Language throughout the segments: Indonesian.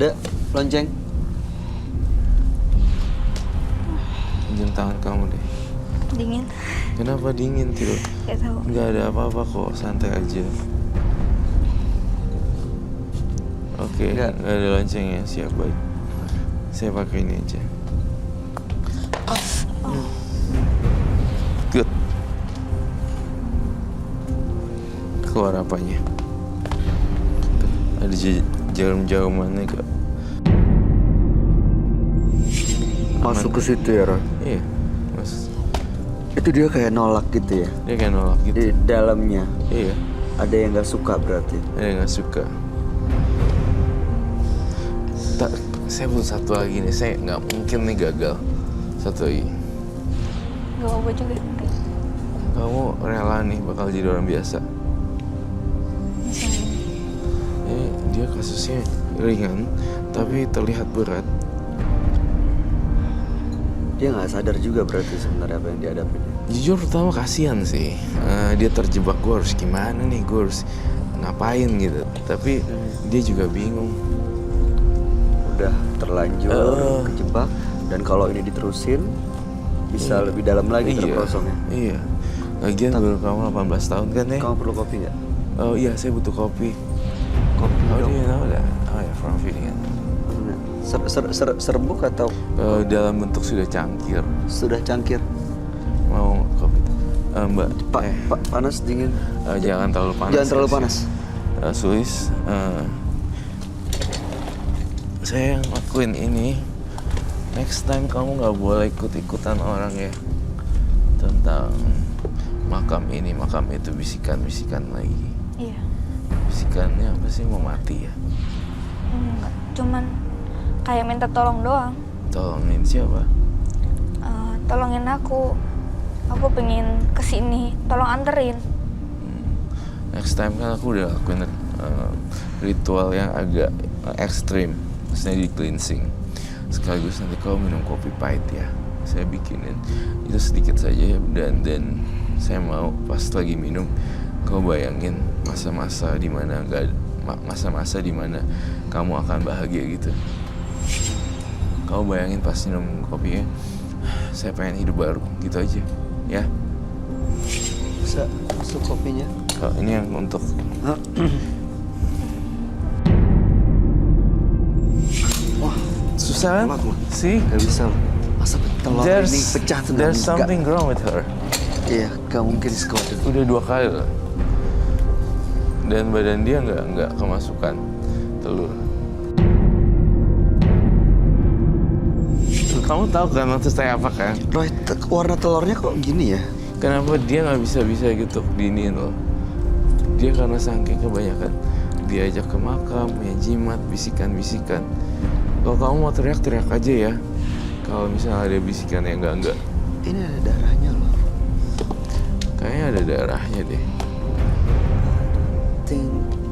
Ada lonceng. Pinjam tangan kamu deh. Dingin. Kenapa dingin, Tio? Gak tahu. Nggak ada apa-apa kok, santai aja. Oke, nggak ada loncengnya, siap, baik. Saya pakai ini aja. Good. Keluar apanya? Tuh, ada jarum-jarumannya gak? Masuk ke situ ya, Ron? Iya, mas. Itu dia kayak nolak gitu ya? Dia kayak nolak gitu. Di dalamnya Iya, ada yang nggak suka berarti. ada yang nggak suka. Saya butuh satu lagi nih, saya nggak mungkin nih gagal. Satu lagi. Gak apa juga. Kamu rela nih bakal jadi orang biasa. Dia kasusnya ringan, tapi terlihat berat. Dia nggak sadar juga berarti sebenarnya apa yang dihadapi. Jujur pertama kasihan sih. Dia terjebak, gue harus gimana nih, gue harus ngapain gitu. Tapi dia juga bingung. Udah terlanjur kejebak, dan kalau ini diterusin bisa lebih dalam lagi terperosoknya. Iya. Lagian baru kamu 18 tahun kan ya? Kamu perlu kopi nggak? Oh iya, saya butuh kopi. Kopi Oh, dong. do you know that? Oh ya, from feeling it. Serbuk atau Dalam bentuk sudah cangkir. sudah cangkir? Mau kopi? Mbak, Panas dingin? jangan terlalu panas. Jangan terlalu panas. Suis, saya ngelakuin ini. Next time kamu nggak boleh ikut-ikutan orang ya. Tentang makam ini, makam itu, bisikan-bisikan lagi. Iya. Bisikannya apa sih, mau mati ya? Enggak. Cuman kayak minta tolong doang. Tolongin siapa? Tolongin aku. Aku pengen kesini. Tolong anterin. Next time kan aku udah lakuin ritual yang agak ekstrim. Maksudnya di cleansing. Sekaligus nanti kau minum kopi pahit ya. Saya bikinin itu sedikit saja, dan saya mau pas lagi minum kau bayangin masa-masa di mana masa-masa di mana kamu akan bahagia gitu. Kau bayangin pas minum kopinya, saya pengen hidup baru gitu aja, ya. Bisa masuk kopinya? Kalau ini yang untuk Wah, susah kan? Sih? Gak bisa loh. Masa telur ini pecah tuh? There's something wrong with her. Iya, gak mungkin sekuat itu. Udah 2 kali loh. Dan badan dia nggak kemasukan telur. Kamu tahu kan maksud saya apa kan? Roy, warna telurnya kok gini ya? Kenapa dia nggak bisa gitu diniin loh? Dia karena saking kebanyakan diajak ke makam, ya jimat, bisikan-bisikan. Kalau kamu mau teriak-teriak aja ya. Kalau misalnya ada bisikan yang enggak. Ini ada darahnya loh. Kayaknya ada darahnya deh.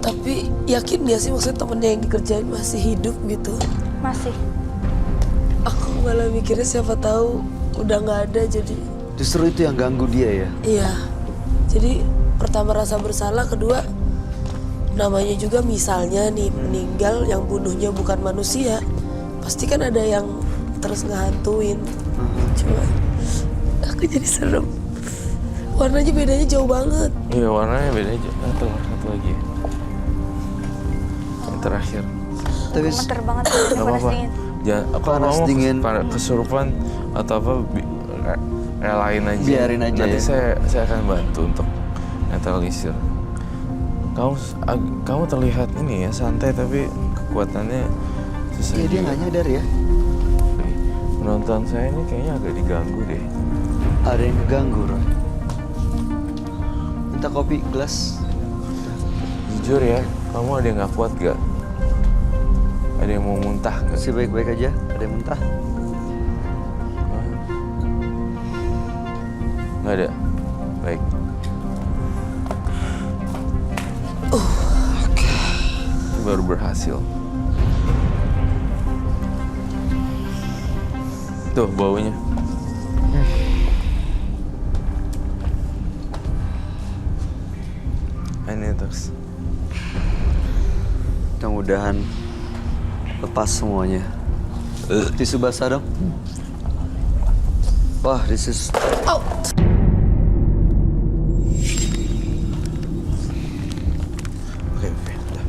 Tapi yakin gak sih maksudnya temennya yang dikerjain masih hidup gitu? Masih. Aku malah mikirnya siapa tahu udah nggak ada jadi. Justru itu yang ganggu dia ya? Iya. Jadi pertama rasa bersalah, kedua namanya juga misalnya nih meninggal yang bunuhnya bukan manusia, pasti kan ada yang terus ngehantuin. Cuma aku jadi serem. Warnanya bedanya jauh banget. Iya, warnanya beda aja. Satu lagi. Yang terakhir. Tapi Gemeter banget. Gak Panas apa-apa. dingin. Jangan, Panas dingin. Kesurupan atau apa, relain aja. Biarin aja Nanti ya. saya akan bantu untuk netralisir. Kamu terlihat ini ya santai, tapi kekuatannya susah. iya, dia nggak nyadar ya? Penonton saya ini kayaknya agak diganggu deh. Ada yang keganggu, Roy. Minta kopi gelas. Jujur ya, kamu ada yang nggak kuat gak? Ada yang mau muntah gak? Masih baik-baik aja. Ada yang muntah? Nggak ada. Baik. Itu baru berhasil. Tuh baunya. Ini terus. Mudah-mudahan lepas semuanya. Tisu basah dong. Wah, this is... Oke, udah.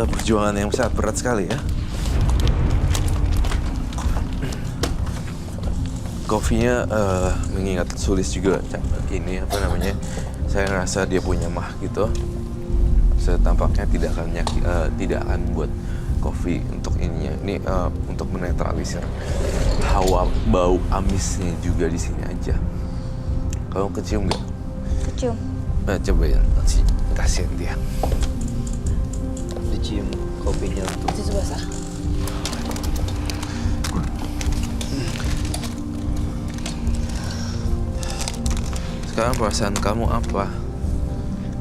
Perjuangan yang sangat berat sekali ya. Kopinya mengingat Sulis juga. Ini apa namanya? Saya ngerasa dia punya mah gitu. Saya tampaknya tidak akan buat kopi untuk ininya. Ini untuk menetralisir hawa bau amisnya juga di sini aja. Kamu kecium nggak? Kecium. Cobain, kasihin dia. Dicium kopinya untuk... Tisu basah. Sekarang perasaan kamu apa?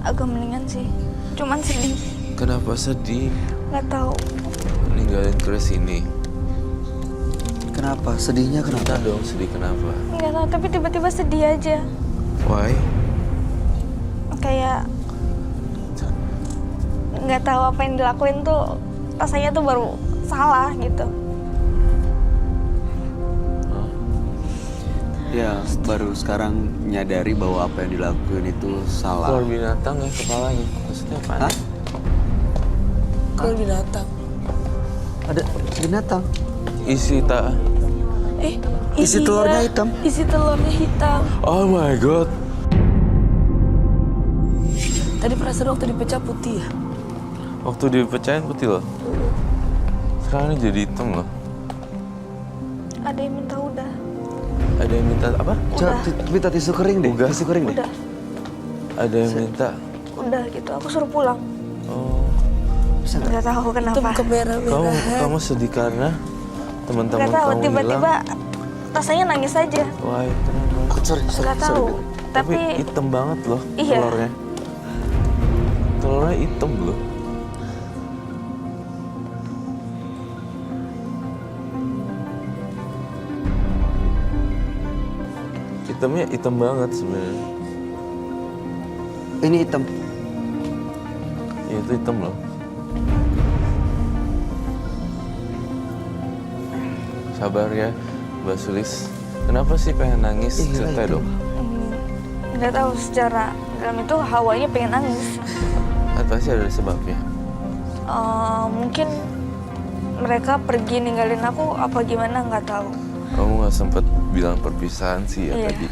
Agak mendingan sih. Cuman sedih. Kenapa sedih Nggak tahu. ninggalin Chris ini? Kenapa? Sedihnya kenapa? Kita dong sedih kenapa? Nggak tahu. Tapi tiba-tiba sedih aja. Why? Kayak nggak tahu apa yang dilakuin tuh rasanya tuh baru salah gitu. Ya, baru sekarang nyadari bahwa apa yang dilakuin itu salah. Keluar binatang ya kepalanya. Maksudnya apa? Hah? Kalau binatang. Ada binatang. Isi tak? Isi telurnya hitam. Isi telurnya hitam. Oh my god. Tadi perasaan waktu dipecah putih ya? Waktu dipecahin putih loh. Sekarang ini jadi hitam loh. Ada yang minta udah. Ada yang minta apa? Coba minta tisu kering deh. Udah. Tisu kering deh. Udah. Ada yang minta. Udah gitu. Aku suruh pulang. Oh. Bisa nggak? Nggak tahu Hitam kenapa. kemerah-merahan. Kamu sedih karena teman-teman Nggak tahu. kamu Tiba-tiba hilang. rasanya nangis aja. Why? Kenapa? Sorry. Nggak tahu. Tapi Tapi hitam banget loh Iya. telurnya. Telurnya hitam loh. Hitamnya hitam banget sebenarnya. Ini hitam. Ya, itu hitam loh. Sabar ya, Mbak Sulis. Kenapa sih pengen nangis? Iya, Cerita itu. dong. nggak tahu secara dalam itu hawanya pengen nangis. Pasti ada sebabnya. Mungkin mereka pergi ninggalin aku apa gimana nggak tahu. Kamu nggak sempet bilang perpisahan sih ya Iya. tadi.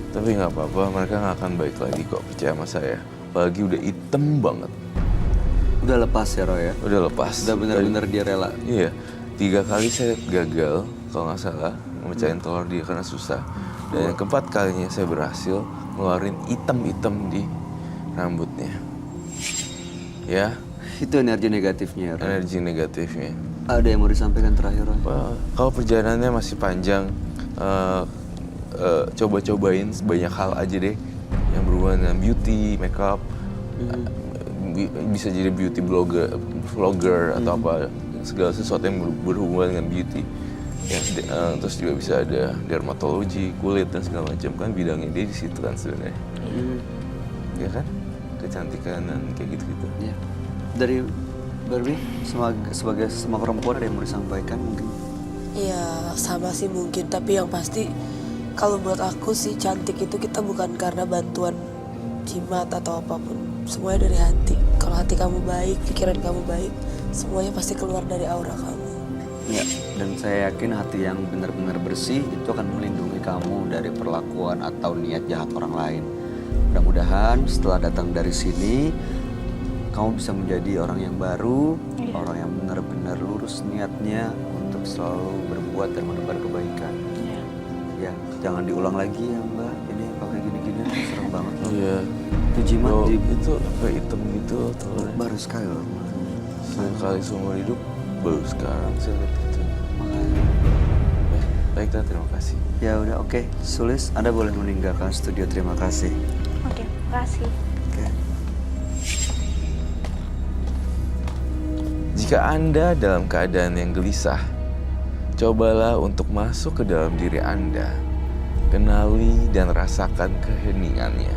Tapi nggak apa-apa, mereka nggak akan baik lagi kok, percaya sama saya. Apalagi udah hitam banget. Udah lepas ya Roy ya? Udah lepas. Udah bener-bener dia rela. Iya, 3 kali saya gagal kalau nggak salah memecahin telur dia karena susah. Dan yang keempat kalinya saya berhasil ngeluarin item-item di rambutnya. Ya, Itu energi negatifnya Roy. energi negatifnya. Ada yang mau disampaikan terakhir Roy? Wah, kalau perjalanannya masih panjang, coba-cobain banyak hal aja deh yang berhubungan dengan beauty, makeup. Bisa jadi beauty vlogger atau apa, segala sesuatu yang berhubungan dengan beauty. Ya, terus juga bisa ada dermatologi, kulit dan segala macam, kan bidangnya dia di situ kan sebenarnya. Ya kan? Kecantikan dan kayak gitu-gitu. Ya. Dari Barbie, sebagai sama perempuan ada yang mau disampaikan mungkin? Ya sama sih mungkin, tapi yang pasti kalau buat aku sih cantik itu kita bukan karena bantuan jimat atau apapun. Semuanya dari hati. Kalau hati kamu baik, pikiran kamu baik, semuanya pasti keluar dari aura kamu. Ya, dan saya yakin hati yang benar-benar bersih itu akan melindungi kamu dari perlakuan atau niat jahat orang lain. Mudah-mudahan setelah datang dari sini, kamu bisa menjadi orang yang baru, orang yang benar-benar lurus niatnya untuk selalu berbuat dan menebar kebaikan. Ya, jangan diulang lagi ya Mbak, ini pakai gini-gini serem banget loh. Iya. Itu jimat Oh, di itu apa hitam gitu telurnya. baru sekali loh. Sekali seumur hidup, baru sekarang saya lihat itu. Makanya. Baiklah, terima kasih. Ya udah oke. Sulis, Anda boleh meninggalkan studio. Terima kasih. Oke, makasih. Oke. Jika Anda dalam keadaan yang gelisah, cobalah untuk masuk ke dalam diri Anda. Kenali dan rasakan keheningannya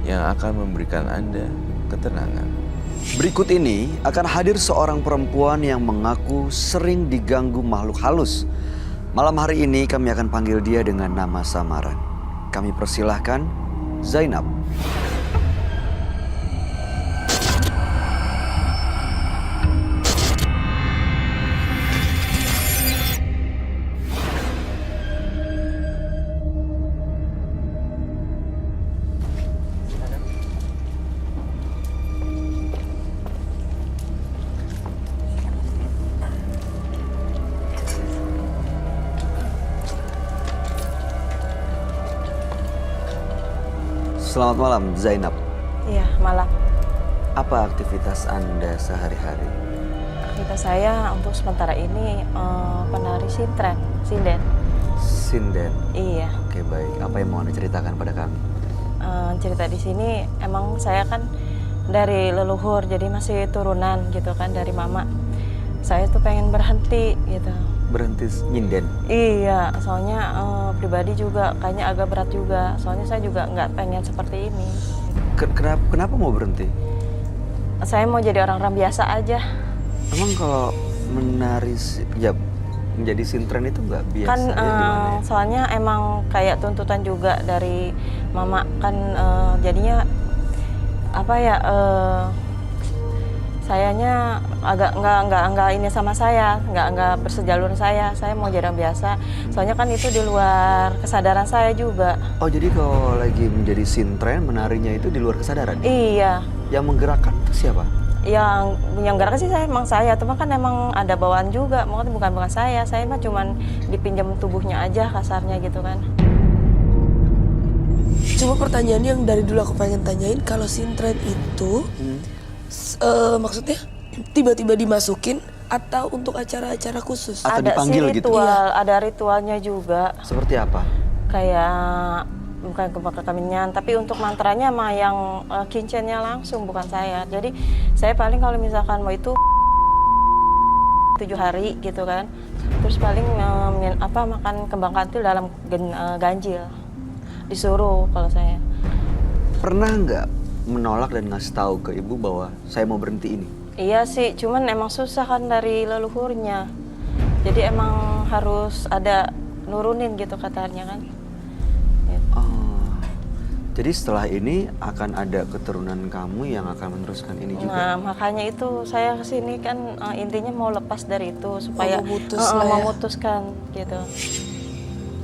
yang akan memberikan Anda ketenangan. Berikut ini akan hadir seorang perempuan yang mengaku sering diganggu makhluk halus. Malam hari ini kami akan panggil dia dengan nama samaran. Kami persilahkan Zainab. Selamat malam Zainab. Iya, malam. Apa aktivitas Anda sehari-hari? Aktivitas saya untuk sementara ini penari sinden. Sinden. Iya. Oke, baik. Apa yang mau Anda ceritakan pada kami? Cerita di sini emang saya kan dari leluhur, jadi masih turunan gitu kan dari mama. Saya tuh pengen berhenti gitu. Berhenti nyinden? Iya, soalnya pribadi juga kayaknya agak berat juga. Soalnya saya juga nggak pengen seperti ini. Kenapa mau berhenti? Saya mau jadi orang-orang biasa aja. Emang kalau menari, ya menjadi sintren itu nggak biasa Kan ya gimana ya? soalnya emang kayak tuntutan juga dari mama kan jadinya apa ya sayanya agak nggak ini sama saya, nggak bersejalur saya mau jadi orang biasa. Soalnya kan itu di luar kesadaran saya juga. Oh, jadi kalau lagi menjadi sintren, menarinya itu di luar kesadaran? Iya. Yang menggerakkan itu siapa? Yang gerak sih emang saya, cuma kan emang ada bawaan juga, makanya bukan saya mah cuman dipinjam tubuhnya aja kasarnya gitu kan. Cuma pertanyaan yang dari dulu aku pengen tanyain, kalau sintren itu maksudnya tiba-tiba dimasukin atau untuk acara-acara khusus? Atau Ada dipanggil sih gitu? ritual, Iya. ada ritualnya juga. Seperti apa? Kayak bukan kekamian, tapi untuk mantranya mah yang kincennya langsung bukan saya. Jadi saya paling kalau misalkan mau itu 7 hari gitu kan. Terus paling makan kembang kantil dalam ganjil. Disuruh kalau saya. Pernah nggak menolak dan ngasih tahu ke ibu bahwa saya mau berhenti ini? Iya sih, cuman emang susah kan dari leluhurnya. Jadi emang harus ada nurunin gitu katanya kan. Oh, jadi setelah ini akan ada keturunan kamu yang akan meneruskan ini juga? Nah, makanya itu saya kesini kan intinya mau lepas dari itu supaya memutus lah ya. memutuskan gitu.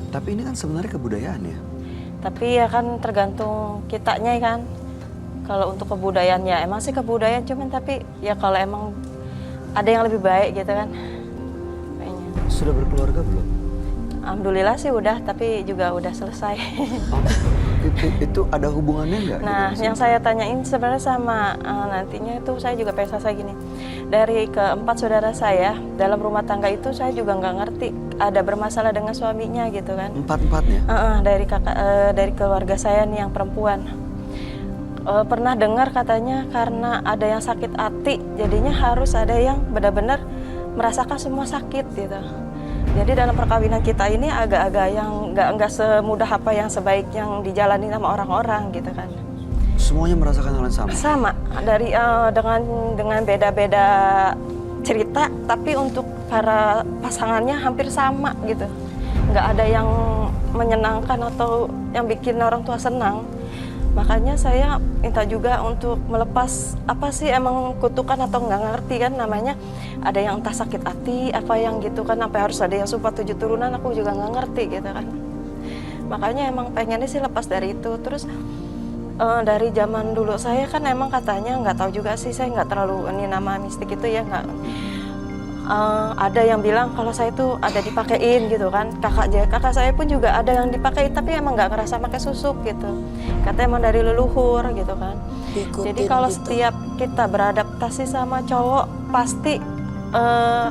Tapi ini kan sebenarnya kebudayaan ya? Tapi ya kan tergantung kitanya kan. Kalau untuk kebudayaan ya emang sih kebudayaan, cuman tapi ya kalau emang ada yang lebih baik gitu kan. Kayaknya. Sudah berkeluarga belum? Alhamdulillah sih udah, tapi juga udah selesai. Oh, itu ada hubungannya nggak? Nah, dengan yang saya tanyain sebenarnya sama nantinya itu saya juga pengen selesai gini. Dari keempat saudara saya dalam rumah tangga itu saya juga nggak ngerti ada bermasalah dengan suaminya gitu kan. Empat-empatnya? Dari kakak dari keluarga saya nih yang perempuan. Pernah dengar katanya karena ada yang sakit hati, jadinya harus ada yang benar-benar merasakan semua sakit gitu. Jadi dalam perkawinan kita ini agak-agak yang nggak semudah apa yang sebaik yang dijalani sama orang-orang gitu kan. Semuanya merasakan hal yang sama? Sama dari dengan beda-beda cerita, tapi untuk para pasangannya hampir sama gitu. Nggak ada yang menyenangkan atau yang bikin orang tua senang. Makanya saya minta juga untuk melepas apa sih emang kutukan atau nggak ngerti kan namanya. Ada yang entah sakit hati apa yang gitu kan, sampai harus ada yang sumpah 7 turunan, aku juga nggak ngerti gitu kan. Makanya emang pengennya sih lepas dari itu. Terus dari zaman dulu saya kan emang katanya nggak tahu juga sih, saya nggak terlalu ini nama mistik itu ya nggak. Ada yang bilang kalau saya tuh ada dipakein gitu kan, kakak saya pun juga ada yang dipakein tapi emang nggak ngerasa pakai susuk gitu, katanya emang dari leluhur gitu kan. Diikutin Jadi kalau gitu. setiap kita beradaptasi sama cowok pasti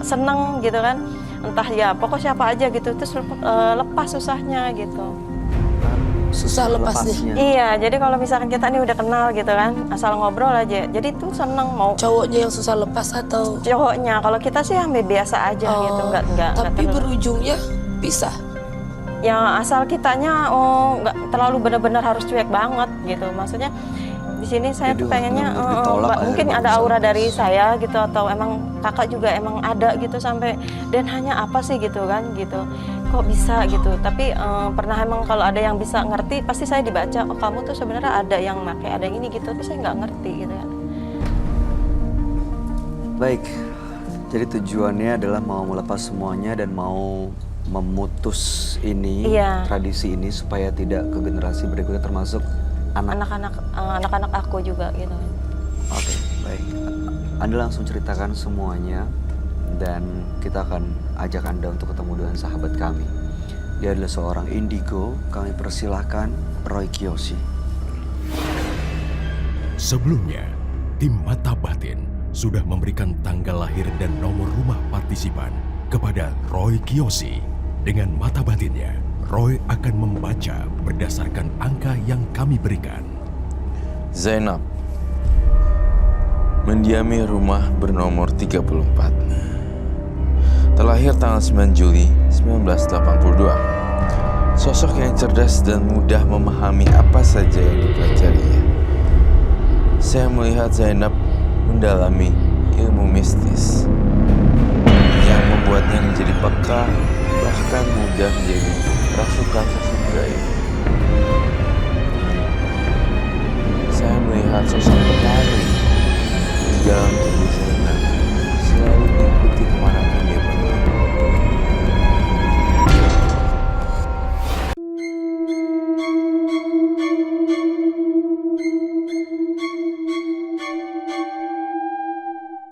seneng gitu kan, entah ya pokok siapa aja gitu, terus lepas susahnya gitu. Susah lepasnya. Iya, jadi kalau misalkan kita ini udah kenal gitu kan, asal ngobrol aja, jadi tuh seneng mau Cowoknya yang susah lepas atau? cowoknya. Kalau kita sih yang biasa aja gitu, nggak Tapi terlalu. berujungnya pisah. Ya asal kitanya nggak terlalu benar-benar harus cuek banget gitu, maksudnya di sini saya Jadi tuh pengennya bener-bener ditolak, akhirnya mungkin baru ada bisa aura lepas. dari saya gitu, atau emang kakak juga emang ada gitu sampai, dan hanya apa sih gitu kan gitu, kok bisa gitu. Tapi pernah emang kalau ada yang bisa ngerti pasti saya dibaca, oh kamu tuh sebenarnya ada yang pakai, ada yang ini gitu, tapi saya nggak ngerti gitu ya. Baik, jadi tujuannya adalah mau melepas semuanya dan mau memutus ini, Iya. tradisi ini supaya tidak ke generasi berikutnya termasuk anak. Anak-anak aku juga gitu. Oke, baik. Anda langsung ceritakan semuanya dan kita akan ajak Anda untuk ketemu dengan sahabat kami. Dia adalah seorang indigo, kami persilahkan Roy Kiyoshi. Sebelumnya, tim Mata Batin sudah memberikan tanggal lahir dan nomor rumah partisipan kepada Roy Kiyoshi. Dengan mata batinnya, Roy akan membaca berdasarkan angka yang kami berikan. Zainab mendiami rumah bernomor 34. Terlahir tanggal 9 Juli 1982. Sosok yang cerdas dan mudah memahami apa saja yang dipelajarinya. Saya melihat Zainab mendalami ilmu mistis yang membuatnya menjadi peka, bahkan mudah menjadi